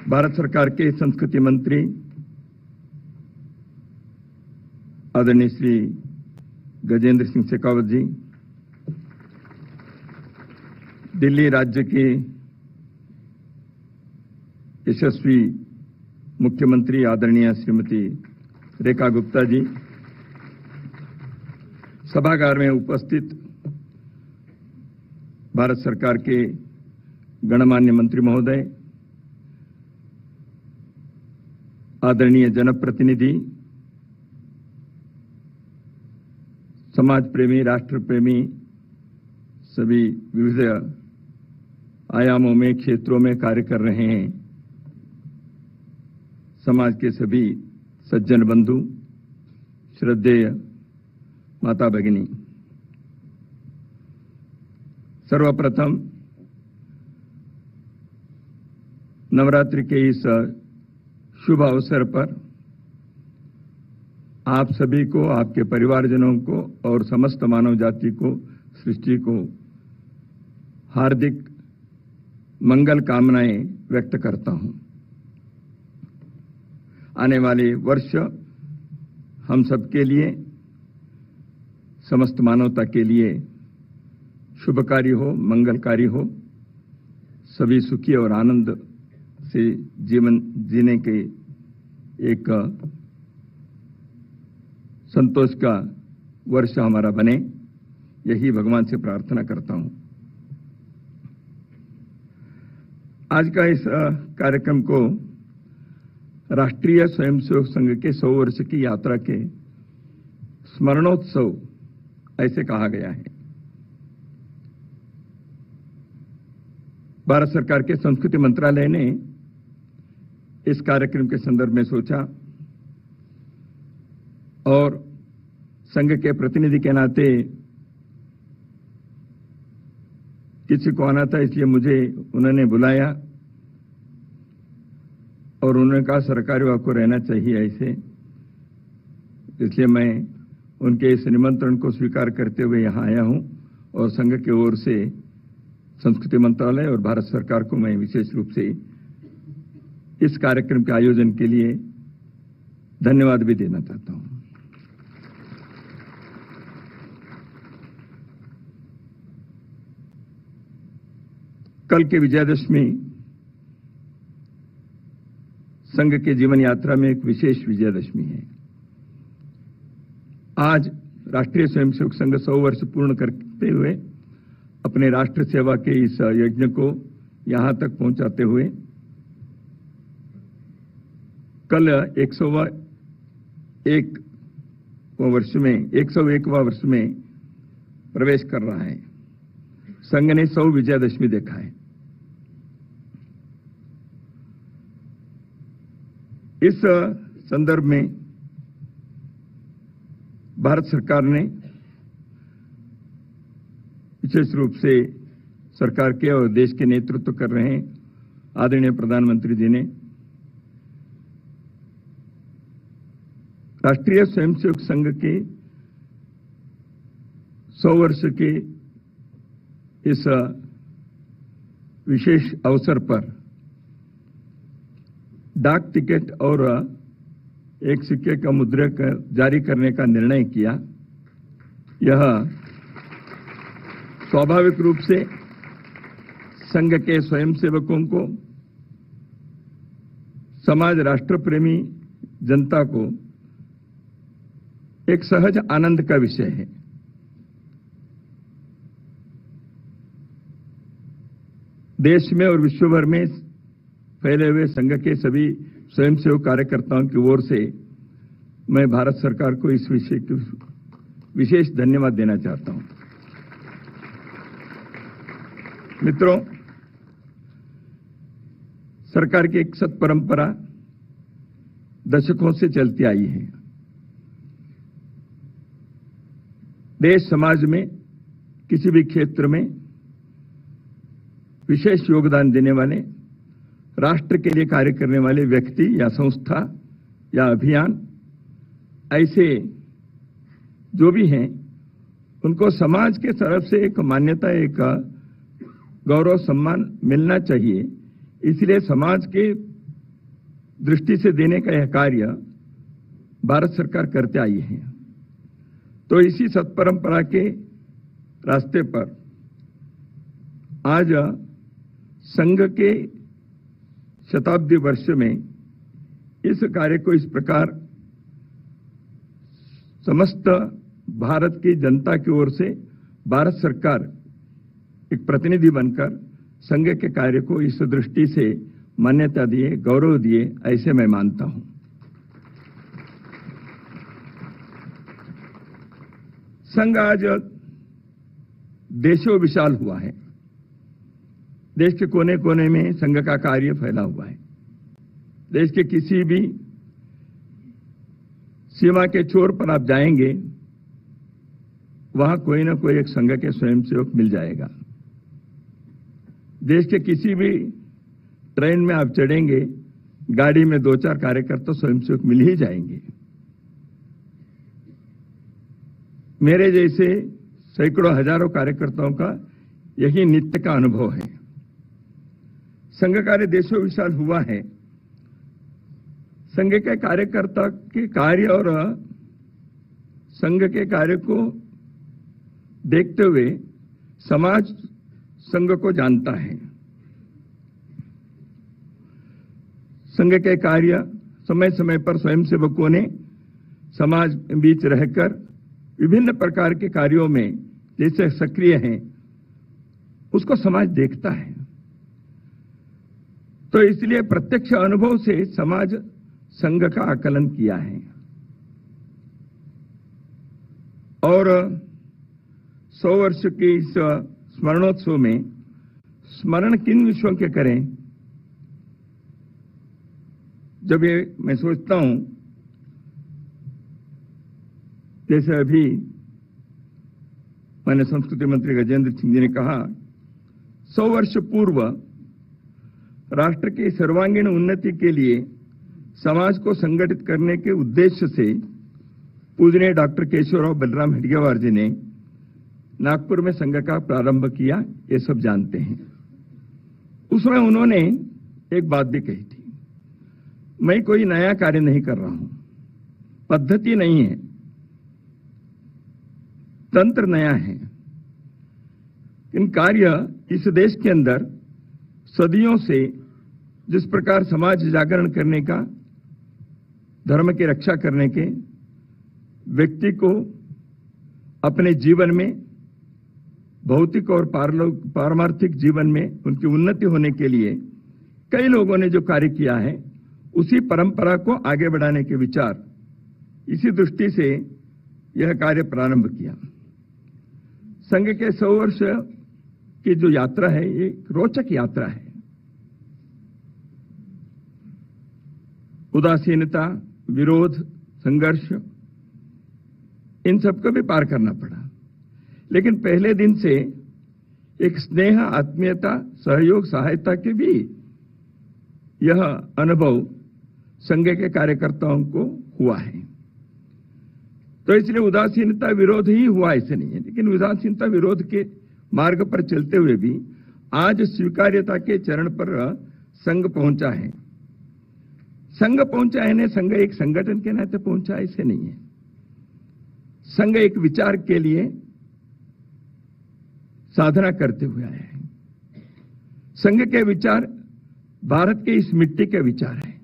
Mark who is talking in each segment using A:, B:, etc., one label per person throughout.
A: भारत सरकार के संस्कृति मंत्री आदरणीय श्री गजेंद्र सिंह शेखावत जी, दिल्ली राज्य के यशस्वी मुख्यमंत्री आदरणीय श्रीमती रेखा गुप्ता जी, सभागार में उपस्थित भारत सरकार के गणमान्य मंत्री महोदय, आदरणीय जनप्रतिनिधि, समाज प्रेमी, राष्ट्र प्रेमी, सभी विविध आयामों में, क्षेत्रों में कार्य कर रहे हैं समाज के सभी सज्जन बंधु, श्रद्धेय माता भगिनी, सर्वप्रथम नवरात्रि के इस शुभ अवसर पर आप सभी को, आपके परिवारजनों को और समस्त मानव जाति को, सृष्टि को हार्दिक मंगल कामनाएं व्यक्त करता हूं। आने वाले वर्ष हम सबके लिए, समस्त मानवता के लिए शुभकारी हो, मंगलकारी हो, सभी सुखी और आनंद से जीवन जीने के एक संतोष का वर्ष हमारा बने, यही भगवान से प्रार्थना करता हूं। आज का इस कार्यक्रम को राष्ट्रीय स्वयंसेवक संघ के 100 वर्ष की यात्रा के स्मरणोत्सव ऐसे कहा गया है। भारत सरकार के संस्कृति मंत्रालय ने इस कार्यक्रम के संदर्भ में सोचा और संघ के प्रतिनिधि के नाते किसी को आना था, इसलिए मुझे उन्होंने बुलाया और उन्होंने कहा सरकारी विभाग को रहना चाहिए ऐसे, इसलिए मैं उनके इस निमंत्रण को स्वीकार करते हुए यहां आया हूं और संघ की ओर से संस्कृति मंत्रालय और भारत सरकार को मैं विशेष रूप से इस कार्यक्रम के आयोजन के लिए धन्यवाद भी देना चाहता हूं। कल की विजयादशमी संघ के जीवन यात्रा में एक विशेष विजयादशमी है। आज राष्ट्रीय स्वयंसेवक संघ 100 वर्ष पूर्ण करते हुए अपने राष्ट्र सेवा के इस यज्ञ को यहां तक पहुंचाते हुए कल 101वां वर्ष में प्रवेश कर रहा है। संघ ने 100 विजयादशमी देखा है। इस संदर्भ में भारत सरकार ने विशेष रूप से सरकार के और देश के नेतृत्व कर रहे हैं आदरणीय प्रधानमंत्री जी ने राष्ट्रीय स्वयंसेवक संघ के 100 वर्ष के इस विशेष अवसर पर डाक टिकट और एक सिक्के का मुद्रक जारी करने का निर्णय किया। यह स्वाभाविक रूप से संघ के स्वयंसेवकों को, समाज, राष्ट्र प्रेमी जनता को एक सहज आनंद का विषय है। देश में और विश्व भर में फैले हुए संघ के सभी स्वयंसेवक कार्यकर्ताओं की ओर से मैं भारत सरकार को इस विषय की विशेष धन्यवाद देना चाहता हूं। मित्रों, सरकार की एक सत परंपरा दशकों से चलती आई है। देश समाज में किसी भी क्षेत्र में विशेष योगदान देने वाले, राष्ट्र के लिए कार्य करने वाले व्यक्ति या संस्था या अभियान, ऐसे जो भी हैं, उनको समाज के तरफ से एक मान्यता, एक गौरव सम्मान मिलना चाहिए। इसलिए समाज के दृष्टि से देने का यह कार्य भारत सरकार करते आई है। तो इसी सत्परंपरा के रास्ते पर आज संघ के शताब्दी वर्ष में इस कार्य को इस प्रकार समस्त भारत की जनता की ओर से भारत सरकार एक प्रतिनिधि बनकर संघ के कार्य को इस दृष्टि से मान्यता दिए, गौरव दिए, ऐसे मैं मानता हूं। संघ आज देशों विशाल हुआ है। देश के कोने कोने में संघ का कार्य फैला हुआ है। देश के किसी भी सीमा के छोर पर आप जाएंगे, वहां कोई ना कोई एक संघ के स्वयंसेवक मिल जाएगा। देश के किसी भी ट्रेन में आप चढ़ेंगे, गाड़ी में 2-4 कार्यकर्ता स्वयंसेवक मिल ही जाएंगे। मेरे जैसे सैकड़ों हजारों कार्यकर्ताओं का यही नित्य का अनुभव है। संघ कार्य देशों विशाल हुआ है। संघ के कार्यकर्ता के कार्य और संघ के कार्य को देखते हुए समाज संघ को जानता है। संघ के कार्य समय समय पर स्वयंसेवकों ने समाज बीच रहकर विभिन्न प्रकार के कार्यों में जैसे सक्रिय हैं, उसको समाज देखता है। तो इसलिए प्रत्यक्ष अनुभव से समाज संघ का आकलन किया है। और 100 वर्ष के इस स्मरणोत्सव में स्मरण किन विषयों के करें, जब ये मैं सोचता हूं, जैसे अभी माननीय संस्कृति मंत्री गजेंद्र सिंह जी ने कहा, 100 वर्ष पूर्व राष्ट्र की सर्वांगीण उन्नति के लिए समाज को संगठित करने के उद्देश्य से पूजनीय डॉक्टर केशवराव बलराम हेडगेवार जी ने नागपुर में संघ का प्रारंभ किया, ये सब जानते हैं। उसमें उन्होंने एक बात भी कही थी, मैं कोई नया कार्य नहीं कर रहा हूं, पद्धति नहीं है, तंत्र नया है। इन कार्य इस देश के अंदर सदियों से जिस प्रकार समाज जागरण करने का, धर्म की रक्षा करने के, व्यक्ति को अपने जीवन में भौतिक और पारमार्थिक जीवन में उनकी उन्नति होने के लिए कई लोगों ने जो कार्य किया है, उसी परंपरा को आगे बढ़ाने के विचार, इसी दृष्टि से यह कार्य प्रारंभ किया। संघ के 100 वर्ष की जो यात्रा है, ये रोचक यात्रा है। उदासीनता, विरोध, संघर्ष, इन सबको भी पार करना पड़ा। लेकिन पहले दिन से एक स्नेह, आत्मीयता, सहयोग, सहायता के भी यह अनुभव संघ के कार्यकर्ताओं को हुआ है। तो इसलिए उदासीनता विरोध ही हुआ ऐसे नहीं है, लेकिन उदासीनता विरोध के मार्ग पर चलते हुए भी आज स्वीकार्यता के चरण पर संघ पहुंचा है। संघ पहुंचा है ने संघ एक संगठन के नाते पहुंचा ऐसे नहीं है। संघ एक विचार के लिए साधना करते हुए आया है। संघ के विचार भारत के इस मिट्टी के विचार है।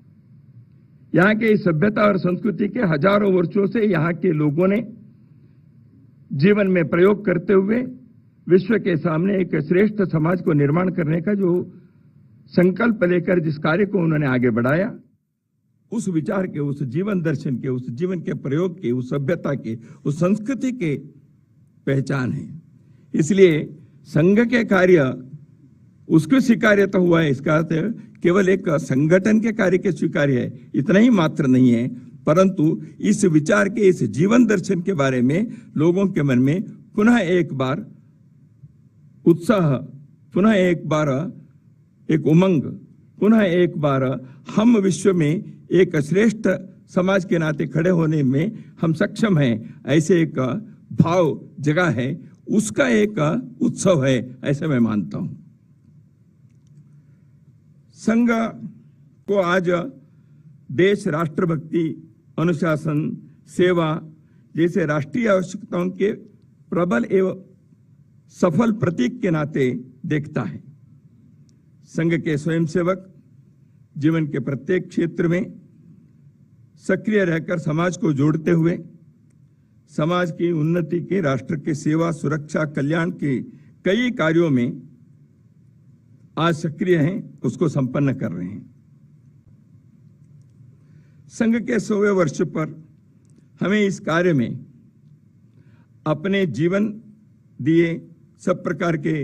A: यहाँ के सभ्यता और संस्कृति के हजारों वर्षों से यहाँ के लोगों ने जीवन में प्रयोग करते हुए विश्व के सामने एक श्रेष्ठ समाज को निर्माण करने का जो संकल्प लेकर जिस कार्य को उन्होंने आगे बढ़ाया, उस विचार के, उस जीवन दर्शन के, उस जीवन के प्रयोग के, उस सभ्यता के, उस संस्कृति के पहचान है। इसलिए संघ के कार्य उसको स्वीकार्यता हुआ है। इसका अर्थ केवल एक संगठन के कार्य के स्वीकार्य है, इतना ही मात्र नहीं है, परंतु इस विचार के, इस जीवन दर्शन के बारे में लोगों के मन में पुनः एक बार उत्साह, पुनः एक बार एक उमंग, पुनः एक बार हम विश्व में एक श्रेष्ठ समाज के नाते खड़े होने में हम सक्षम हैं, ऐसे एक भाव जगह है, उसका एक उत्सव है, ऐसे मैं मानता हूं। संघ को आज देश राष्ट्रभक्ति, अनुशासन, सेवा जैसे राष्ट्रीय आवश्यकताओं के प्रबल एवं सफल प्रतीक के नाते देखता है। संघ के स्वयंसेवक जीवन के प्रत्येक क्षेत्र में सक्रिय रहकर समाज को जोड़ते हुए समाज की उन्नति के, राष्ट्र के सेवा, सुरक्षा, कल्याण के कई कार्यों में आज सक्रिय हैं, उसको संपन्न कर रहे हैं। संघ के 100वें वर्ष पर हमें इस कार्य में अपने जीवन दिए सब प्रकार के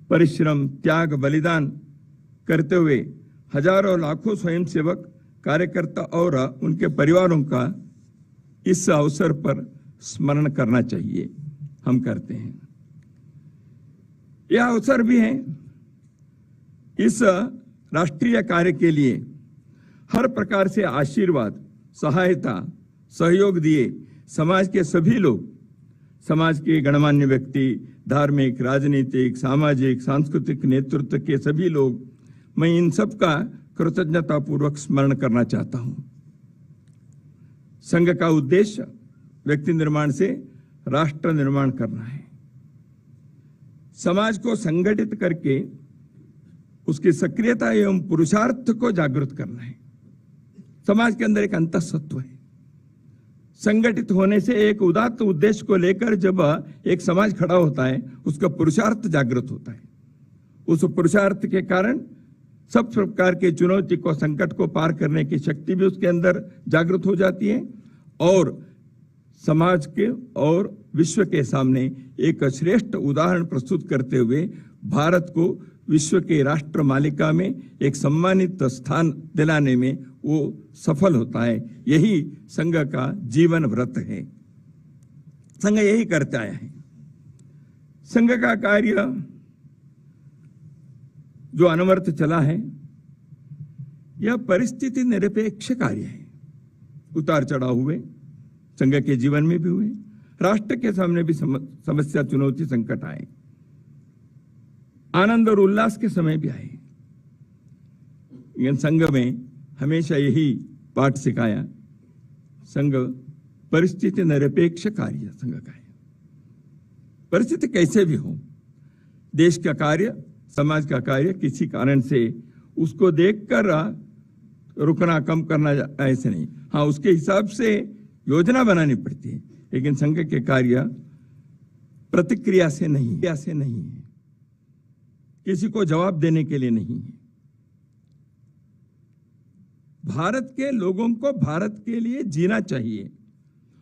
A: परिश्रम, त्याग, बलिदान करते हुए हजारों लाखों स्वयंसेवक, कार्यकर्ता और उनके परिवारों का इस अवसर पर स्मरण करना चाहिए। हम करते हैं। यह अवसर भी है इस राष्ट्रीय कार्य के लिए हर प्रकार से आशीर्वाद, सहायता, सहयोग दिए समाज के सभी लोग, समाज के गणमान्य व्यक्ति, धार्मिक, राजनीतिक, सामाजिक, सांस्कृतिक नेतृत्व के सभी लोग, मैं इन सब का कृतज्ञता पूर्वक स्मरण करना चाहता हूं। संघ का उद्देश्य व्यक्ति निर्माण से राष्ट्र निर्माण करना है। समाज को संगठित करके उसकी सक्रियता एवं पुरुषार्थ को जागृत करना है। समाज के अंदर एक अंतःसत्व है। संगठित होने से एक उदात्त उद्देश्य को लेकर जब एक समाज खड़ा होता है, उसका पुरुषार्थ जागृत होता है। उस पुरुषार्थ के कारण सब प्रकार के चुनौती को, संकट को पार करने की शक्ति भी उसके अंदर जागृत हो जाती है और समाज के और विश्व के सामने एक श्रेष्ठ उदाहरण प्रस्तुत करते हुए भारत को विश्व के राष्ट्र मालिका में एक सम्मानित स्थान दिलाने में वो सफल होता है। यही संघ का जीवन व्रत है। संघ यही करता है। संघ का कार्य जो अनवरत चला है, यह परिस्थिति निरपेक्ष कार्य है। उतार चढ़ाव हुए, संघ के जीवन में भी हुए, राष्ट्र के सामने भी समस्या, चुनौती, संकट आए, आनंद और उल्लास के समय भी आए। लेकिन संघ में हमेशा यही पाठ सिखाया, संघ परिस्थिति निरपेक्ष कार्य संघ का है। परिस्थिति कैसे भी हो, देश का कार्य, समाज का कार्य किसी कारण से उसको देखकर रुकना, कम करना ऐसे नहीं। हाँ, उसके हिसाब से योजना बनानी पड़ती है, लेकिन संघ के कार्य प्रतिक्रिया से नहीं है, किसी को जवाब देने के लिए नहीं है। भारत के लोगों को भारत के लिए जीना चाहिए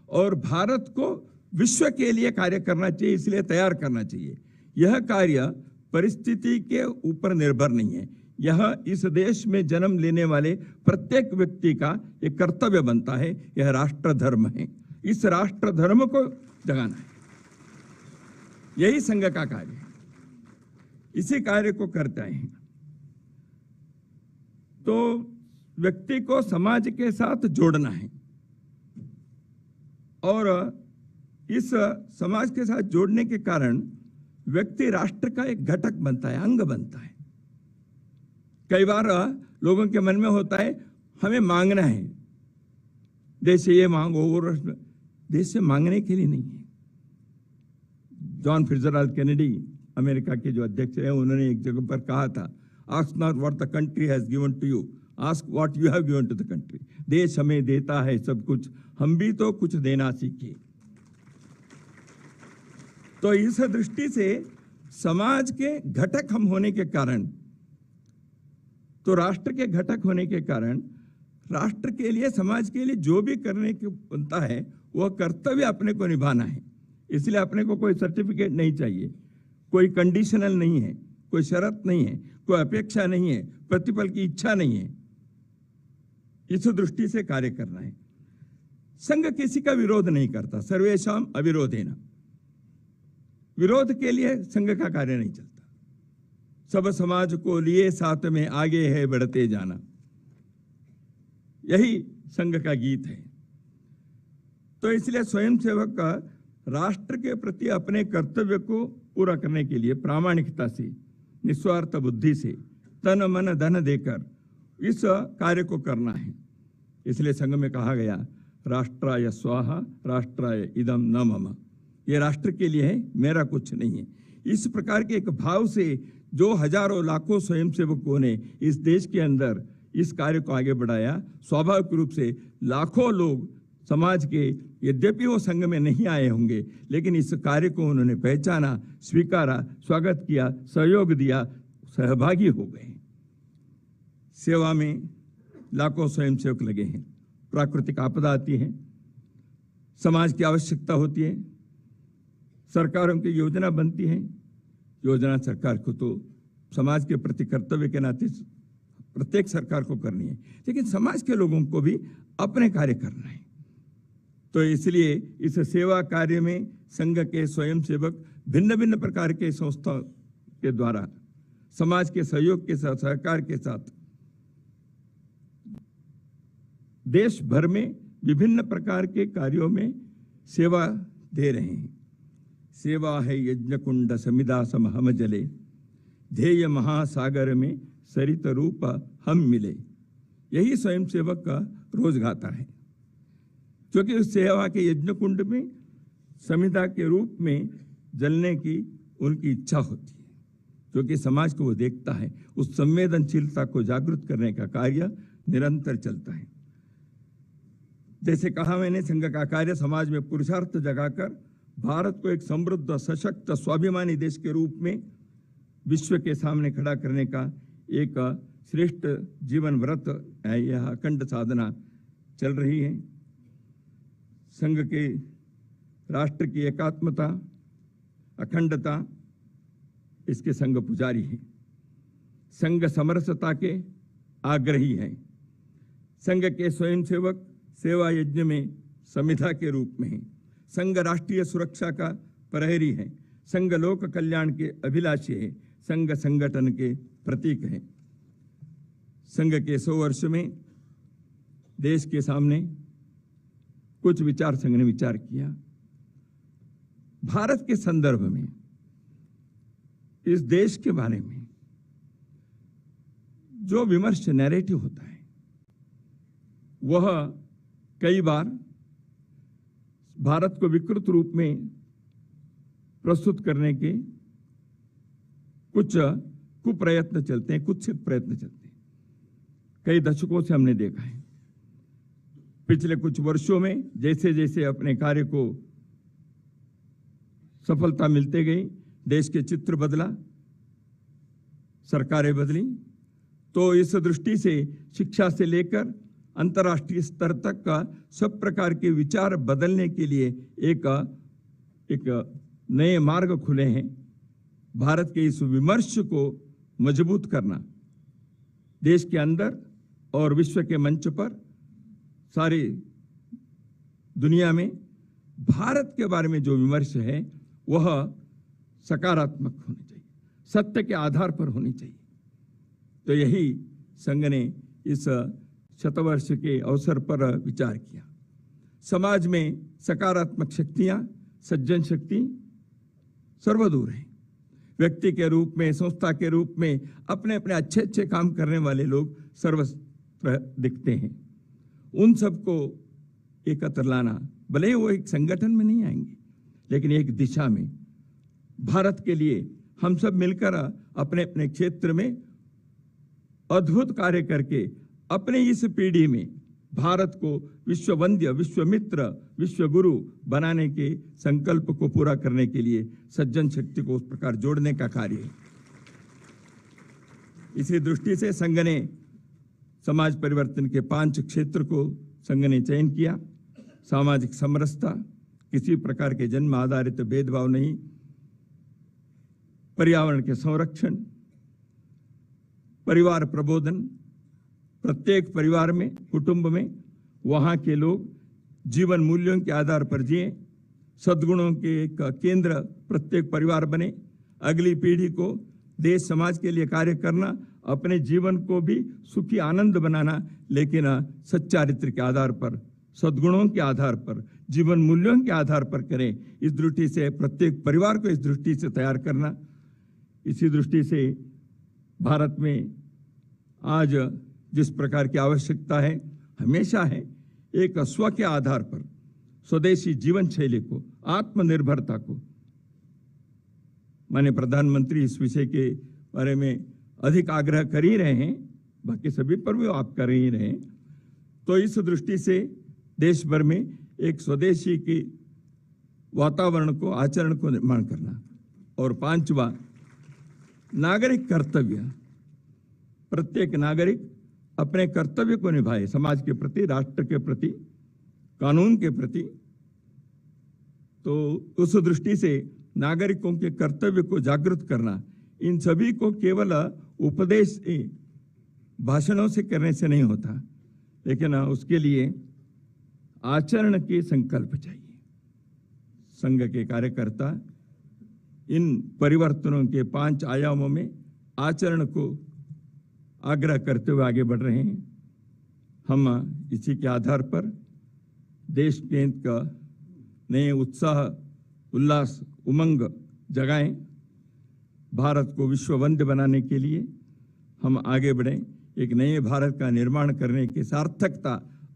A: और भारत को विश्व के लिए कार्य करना चाहिए, इसलिए तैयार करना चाहिए। यह कार्य परिस्थिति के ऊपर निर्भर नहीं है। यह इस देश में जन्म लेने वाले प्रत्येक व्यक्ति का एक कर्तव्य बनता है। यह राष्ट्र धर्म है। इस राष्ट्र धर्म को जगाना है, यही संघ का कार्य है। इसी कार्य को करते हैं तो व्यक्ति को समाज के साथ जोड़ना है और इस समाज के साथ जोड़ने के कारण व्यक्ति राष्ट्र का एक घटक बनता है, अंग बनता है। कई बार लोगों के मन में होता है हमें मांगना है, देश से ये मांगो, और देश से मांगने के लिए नहीं है। जॉन फिट्जरल्ड केनेडी, अमेरिका के जो अध्यक्ष हैं, उन्होंने एक जगह पर कहा था, ask not what the country has given to you, ask what you have given to the country. देश हमें देता है सब कुछ, हम भी तो कुछ देना सीखे। तो इस दृष्टि से समाज के घटक हम होने के कारण, तो राष्ट्र के घटक होने के कारण, राष्ट्र के लिए, समाज के लिए जो भी करने की बनता है वह कर्तव्य अपने को निभाना है। इसलिए अपने को कोई सर्टिफिकेट नहीं चाहिए, कोई कंडीशनल नहीं है, कोई शर्त नहीं है, कोई अपेक्षा नहीं है, प्रतिफल की इच्छा नहीं है। इस दृष्टि से कार्य करना है। संघ किसी का विरोध नहीं करता, सर्वेषाम अविरोधेन। विरोध के लिए संघ का कार्य नहीं चलता। सब समाज को लिए साथ में आगे है बढ़ते जाना, यही संघ का गीत है। तो इसलिए स्वयंसेवक का राष्ट्र के प्रति अपने कर्तव्य को पूरा करने के लिए प्रामाणिकता से, निस्वार्थ बुद्धि से, तन मन धन देकर इस कार्य को करना है। इसलिए संघ में कहा गया, राष्ट्राय स्वाहा राष्ट्राय इदम न मम। ये राष्ट्र के लिए है, मेरा कुछ नहीं है। इस प्रकार के एक भाव से जो हजारों लाखों स्वयंसेवकों ने इस देश के अंदर इस कार्य को आगे बढ़ाया, स्वाभाविक रूप से लाखों लोग समाज के, यद्यपि वो संघ में नहीं आए होंगे, लेकिन इस कार्य को उन्होंने पहचाना, स्वीकारा, स्वागत किया, सहयोग दिया, सहभागी हो गए। सेवा में लाखों स्वयंसेवक लगे हैं। प्राकृतिक आपदा आती है, समाज की आवश्यकता होती है, सरकारों की योजना बनती है। योजना सरकार को तो समाज के प्रति कर्तव्य के नाते प्रत्येक सरकार को करनी है, लेकिन समाज के लोगों को भी अपने कार्य करना है। तो इसलिए इस सेवा कार्य में संघ के स्वयंसेवक भिन्न भिन्न प्रकार के संस्थाओं के द्वारा समाज के सहयोग के साथ, सहकार के साथ देश भर में विभिन्न प्रकार के कार्यों में सेवा दे रहे हैं। सेवा है यज्ञ कुंड समिदा समहम जले, ध्येय महासागर में सरित रूप हम मिले। यही स्वयंसेवक का रोज गाथा है, क्योंकि उस सेवा के यज्ञ कुंड में समिधा के रूप में जलने की उनकी इच्छा होती है, क्योंकि समाज को वो देखता है। उस संवेदनशीलता को जागृत करने का कार्य निरंतर चलता है। जैसे कहा मैंने, संघ का कार्य समाज में पुरुषार्थ जगाकर भारत को एक समृद्ध, सशक्त, स्वाभिमानी देश के रूप में विश्व के सामने खड़ा करने का एक श्रेष्ठ जीवन व्रत है। यह अखंड साधना चल रही है। संघ के राष्ट्र की एकात्मता, अखंडता, इसके संघ पुजारी है। संघ समरसता के आग्रही है। संघ के स्वयंसेवक सेवा यज्ञ में समिधा के रूप में है। संघ राष्ट्रीय सुरक्षा का प्रहरी है। संघ लोक कल्याण के अभिलाषी है। संघ संगठन के प्रतीक है। संघ के 100 वर्ष में देश के सामने कुछ विचार संघ ने विचार किया। भारत के संदर्भ में, इस देश के बारे में जो विमर्श नैरेटिव होता है, वह कई बार भारत को विकृत रूप में प्रस्तुत करने के कुछ कुप्रयत्न चलते हैं, कुत्सित प्रयत्न चलते हैं। कई दशकों से हमने देखा है। पिछले कुछ वर्षों में जैसे जैसे अपने कार्य को सफलता मिलते गई, देश के चित्र बदला, सरकारें बदली, तो इस दृष्टि से शिक्षा से लेकर अंतर्राष्ट्रीय स्तर तक का सब प्रकार के विचार बदलने के लिए एक नए मार्ग खुले हैं। भारत के इस विमर्श को मजबूत करना, देश के अंदर और विश्व के मंच पर, सारी दुनिया में भारत के बारे में जो विमर्श है वह सकारात्मक होनी चाहिए, सत्य के आधार पर होनी चाहिए। तो यही संघ ने इस शतवर्ष के अवसर पर विचार किया। समाज में सकारात्मक शक्तियां, सज्जन शक्ति सर्वदूर हैं। व्यक्ति के रूप में, संस्था के रूप में अपने अपने अच्छे अच्छे काम करने वाले लोग सर्वत्र दिखते हैं। उन सबको एकत्र लाना, भले ही वो एक संगठन में नहीं आएंगे, लेकिन एक दिशा में भारत के लिए हम सब मिलकर अपने अपने क्षेत्र में अद्भुत कार्य करके अपने इस पीढ़ी में भारत को विश्ववंद्य, विश्वमित्र, विश्वगुरु बनाने के संकल्प को पूरा करने के लिए सज्जन शक्ति को उस प्रकार जोड़ने का कार्य है। इसी दृष्टि से संघ ने समाज परिवर्तन के 5 क्षेत्र को संघ ने चयन किया। सामाजिक समरसता, किसी प्रकार के जन्म आधारित भेदभाव नहीं, पर्यावरण के संरक्षण, परिवार प्रबोधन, प्रत्येक परिवार में, कुटुंब में वहां के लोग जीवन मूल्यों के आधार पर जिए, सद्गुणों के एक केंद्र प्रत्येक परिवार बने, अगली पीढ़ी को देश समाज के लिए कार्य करना, अपने जीवन को भी सुखी आनंद बनाना, लेकिन सच्चारित्र के आधार पर, सद्गुणों के आधार पर, जीवन मूल्यों के आधार पर करें। इस दृष्टि से प्रत्येक परिवार को इस दृष्टि से तैयार करना। इसी दृष्टि से भारत में आज जिस प्रकार की आवश्यकता है हमेशा है एक स्व के आधार पर स्वदेशी जीवन शैली को, आत्मनिर्भरता को। माननीय प्रधानमंत्री इस विषय के बारे में अधिक आग्रह कर ही रहे हैं, बाकी सभी पर भी आप कर ही रहे हैं। तो इस दृष्टि से देश भर में एक स्वदेशी की वातावरण को, आचरण को निर्माण करना। और पांचवा, नागरिक कर्तव्य। प्रत्येक नागरिक अपने कर्तव्य को निभाए, समाज के प्रति, राष्ट्र के प्रति, कानून के प्रति। तो उस दृष्टि से नागरिकों के कर्तव्य को जागृत करना, इन सभी को केवल उपदेश भाषणों से करने से नहीं होता, लेकिन उसके लिए आचरण के संकल्प चाहिए। संघ के कार्यकर्ता इन परिवर्तनों के 5 आयामों में आचरण को आग्रह करते हुए आगे बढ़ रहे हैं। हम इसी के आधार पर देश के हित का नए उत्साह, उल्लास, उमंग जगाएं। भारत को विश्व वंद्य बनाने के लिए हम आगे बढ़ें। एक नए भारत का निर्माण करने की सार्थकता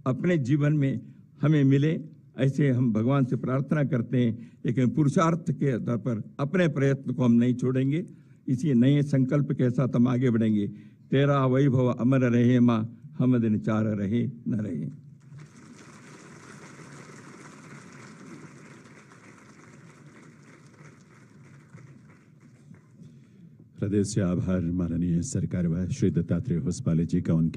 A: अपने जीवन में हमें मिले, ऐसे हम भगवान से प्रार्थना करते हैं। लेकिन पुरुषार्थ के आधार पर अपने प्रयत्न को हम नहीं छोड़ेंगे। इसी नए संकल्प के साथ हम आगे बढ़ेंगे। तेरा वैभव अमर रहे माँ, हम दिन चार रहे न रहे।
B: हृदय से आभार माननीय सरकार श्री दत्तात्रेय होसबाले जी का। उनके